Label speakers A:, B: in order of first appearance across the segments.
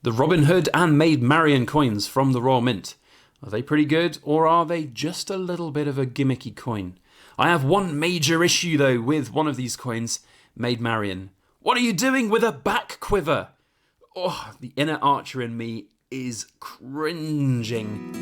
A: The Robin Hood and Maid Marian coins from the Royal Mint. Are they pretty good, or are they just a little bit of a gimmicky coin? I have one major issue though with one of these coins, Maid Marian. What are you doing with a back quiver? Oh, the inner archer in me is cringing.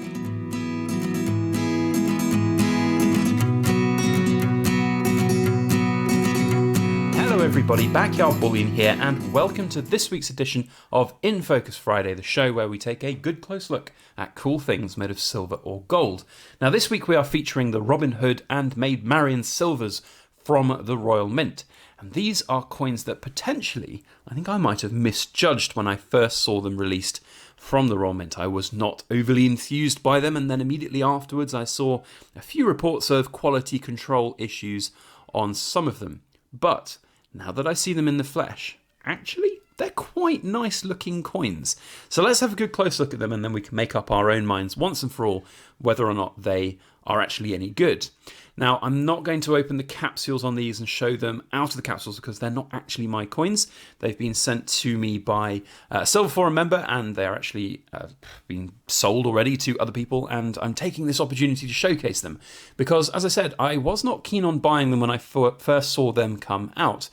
A: Hello everybody, Backyard Bullion here, and welcome to this week's edition of In Focus Friday, the show where we take a good close look at cool things made of silver or gold. Now this week we are featuring the Robin Hood and Maid Marian silvers from the Royal Mint. And these are coins that potentially, I think I might have misjudged when I first saw them released from the Royal Mint. I was not overly enthused by them, and then immediately afterwards I saw a few reports of quality control issues on some of them. But now that I see them in the flesh, actually, they're quite nice looking coins. So let's have a good close look at them, and then we can make up our own minds once and for all whether or not they are actually any good. Now, I'm not going to open the capsules on these and show them out of the capsules because they're not actually my coins. They've been sent to me by a Silver Forum member, and they're actually being sold already to other people, and I'm taking this opportunity to showcase them because, as I said, I was not keen on buying them when I first saw them come out,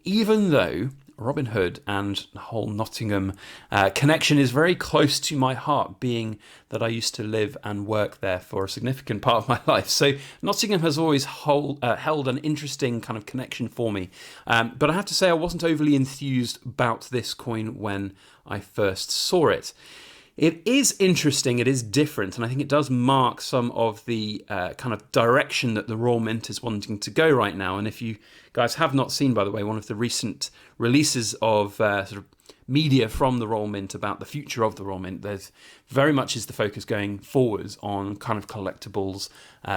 A: even though Robin Hood and the whole Nottingham connection is very close to my heart, being that I used to live and work there for a significant part of my life. So Nottingham has always held an interesting kind of connection for me. But I have to say I wasn't overly enthused about this coin when I first saw it. It is interesting, it is different, and I think it does mark some of the kind of direction that the Royal Mint is wanting to go right now. And if you guys have not seen, by the way, one of the recent releases of sort of media from the Royal Mint about the future of the Royal Mint, there's very much is the focus going forwards on kind of collectibles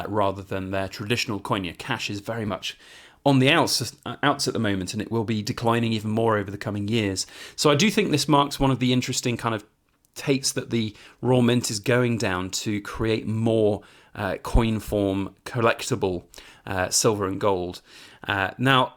A: rather than their traditional coin. Your cash is very much on the outs at the moment, and it will be declining even more over the coming years. So I do think this marks one of the interesting kind of takes that the Royal Mint is going down to create more coin form collectible silver and gold. Now,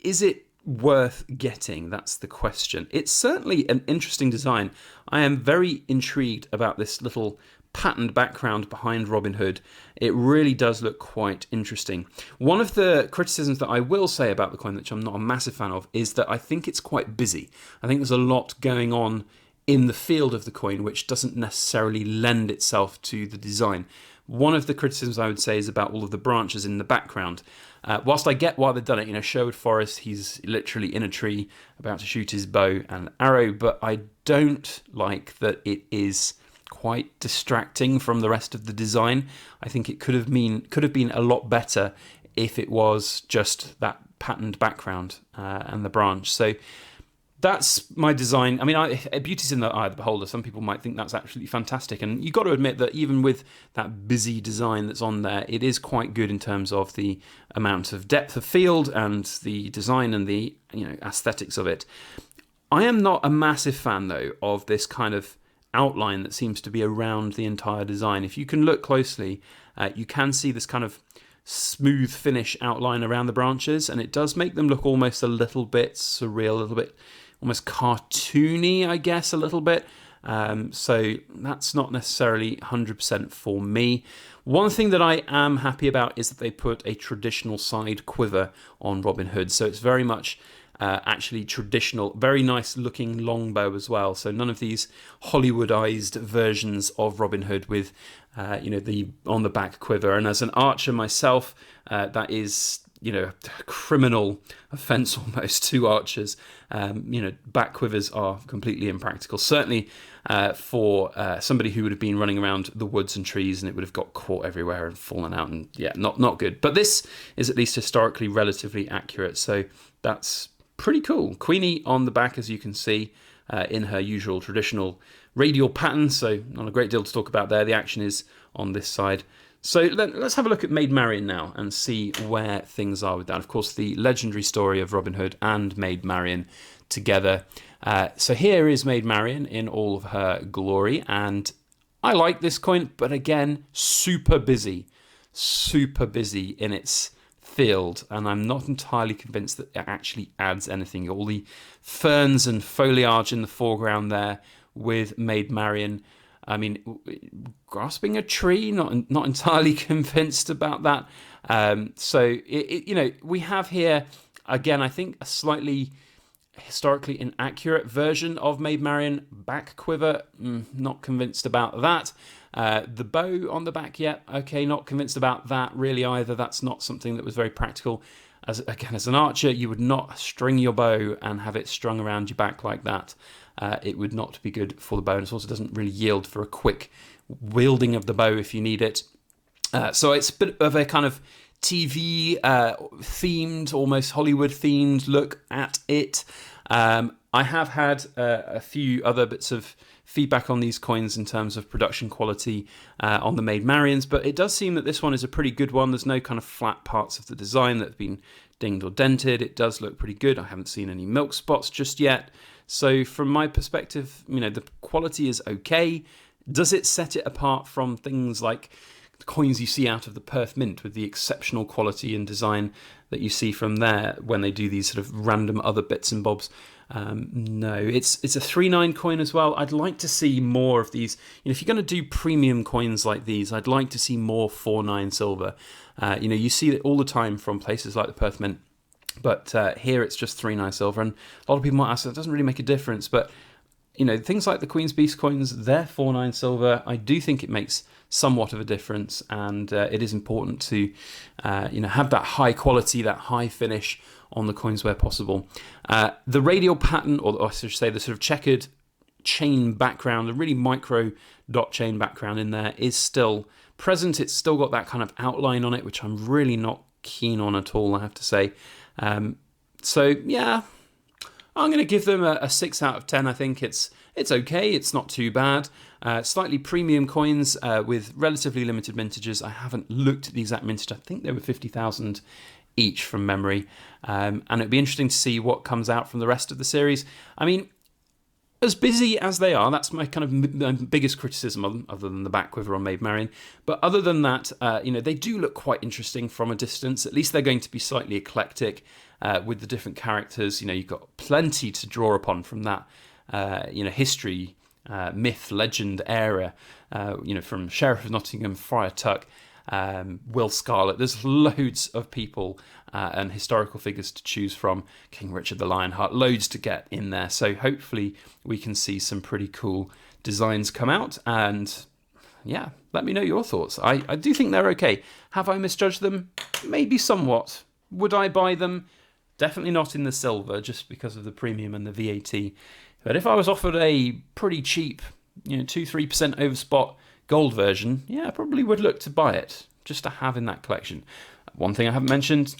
A: is it worth getting? That's the question. It's certainly an interesting design. I am very intrigued about this little patterned background behind Robin Hood. It really does look quite interesting. One of the criticisms that I will say about the coin, which I'm not a massive fan of, is that I think it's quite busy. I think there's a lot going on in the field of the coin, which doesn't necessarily lend itself to the design. One of the criticisms I would say is about all of the branches in the background. Whilst I get why they've done it, Sherwood Forest, he's literally in a tree about to shoot his bow and arrow, but I don't like that it is quite distracting from the rest of the design. I think it could have been a lot better if it was just that patterned background and the branch. So that's my design. I mean, beauty's in the eye of the beholder. Some people might think that's absolutely fantastic. And you've got to admit that even with that busy design that's on there, it is quite good in terms of the amount of depth of field and the design and the aesthetics of it. I am not a massive fan, though, of this kind of outline that seems to be around the entire design. If you can look closely, you can see this kind of smooth finish outline around the branches, and it does make them look almost a little bit surreal, a little bit almost cartoony, I guess, a little bit. So that's not necessarily 100% for me. One thing that I am happy about is that they put a traditional side quiver on Robin Hood. So it's very much actually traditional, very nice looking longbow as well. So none of these Hollywoodized versions of Robin Hood with the on the back quiver. And as an archer myself, that is a criminal offence almost to archers. Back quivers are completely impractical. Certainly for somebody who would have been running around the woods and trees, and it would have got caught everywhere and fallen out, and not good. But this is at least historically relatively accurate, so that's pretty cool. Queenie on the back, as you can see, in her usual traditional radial pattern, so not a great deal to talk about there. The action is on this side. So let's have a look at Maid Marian now and see where things are with that. Of course, the legendary story of Robin Hood and Maid Marian together. So here is Maid Marian in all of her glory, and I like this coin, but again, super busy in its field, and I'm not entirely convinced that it actually adds anything. All the ferns and foliage in the foreground there with Maid Marian. I mean, grasping a tree, not entirely convinced about that. We have here, again, I think a slightly historically inaccurate version of Maid Marian. Back quiver, not convinced about that. The bow on the back, okay, not convinced about that really either. That's not something that was very practical. As an archer, you would not string your bow and have it strung around your back like that. It would not be good for the bow, and it also doesn't really yield for a quick wielding of the bow if you need it. So it's a bit of a kind of TV themed, almost Hollywood themed look at it. I have had a few other bits of feedback on these coins in terms of production quality on the Maid Marians, but it does seem that this one is a pretty good one. There's no kind of flat parts of the design that have been dinged or dented. It does look pretty good. I haven't seen any milk spots just yet. So from my perspective, the quality is okay. Does it set it apart from things like the coins you see out of the Perth Mint with the exceptional quality and design that you see from there when they do these sort of random other bits and bobs? No, it's a 3.9 coin as well. I'd like to see more of these. If you're going to do premium coins like these, I'd like to see more 4.9 silver. You see it all the time from places like the Perth Mint. But here it's just 3.9 silver, and a lot of people might ask, that doesn't really make a difference. But things like the Queen's Beast coins, they're 4.9 silver. I do think it makes somewhat of a difference, and it is important to have that high quality, that high finish on the coins where possible. The radial pattern, or I should say the sort of checkered chain background, a really micro dot chain background in there, is still present. It's still got that kind of outline on it, which I'm really not keen on at all, I have to say. I'm going to give them a 6 out of 10. I think it's okay. It's not too bad. Slightly premium coins with relatively limited mintages. I haven't looked at the exact mintage. I think they were 50,000 each from memory. And it'd be interesting to see what comes out from the rest of the series. I mean, as busy as they are, that's my kind of my biggest criticism of them, other than the back quiver on Maid Marian. But other than that, they do look quite interesting from a distance. At least they're going to be slightly eclectic with the different characters. You've got plenty to draw upon from that, history, myth, legend era. From Sheriff of Nottingham, Friar Tuck, Will Scarlet. There's loads of people and historical figures to choose from. King Richard the Lionheart, loads to get in there. So hopefully we can see some pretty cool designs come out. And yeah, let me know your thoughts. I do think they're okay. Have I misjudged them? Maybe somewhat. Would I buy them? Definitely not in the silver, just because of the premium and the VAT. But if I was offered a pretty cheap, 2-3% over spot gold version, I probably would look to buy it, just to have in that collection. One thing I haven't mentioned,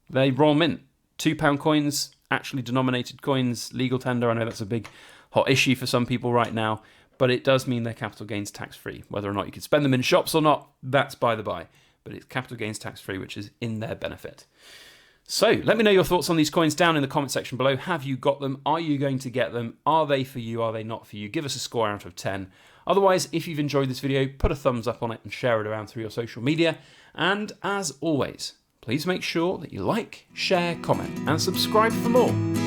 A: they Royal Mint. £2 coins, actually denominated coins, legal tender. I know that's a big hot issue for some people right now, but it does mean they're capital gains tax free. Whether or not you can spend them in shops or not, that's by the by. But it's capital gains tax free, which is in their benefit. So let me know your thoughts on these coins down in the comment section below. Have you got them? Are you going to get them? Are they for you? Are they not for you? Give us a score out of 10. Otherwise, if you've enjoyed this video, put a thumbs up on it and share it around through your social media. And as always, please make sure that you like, share, comment, and subscribe for more.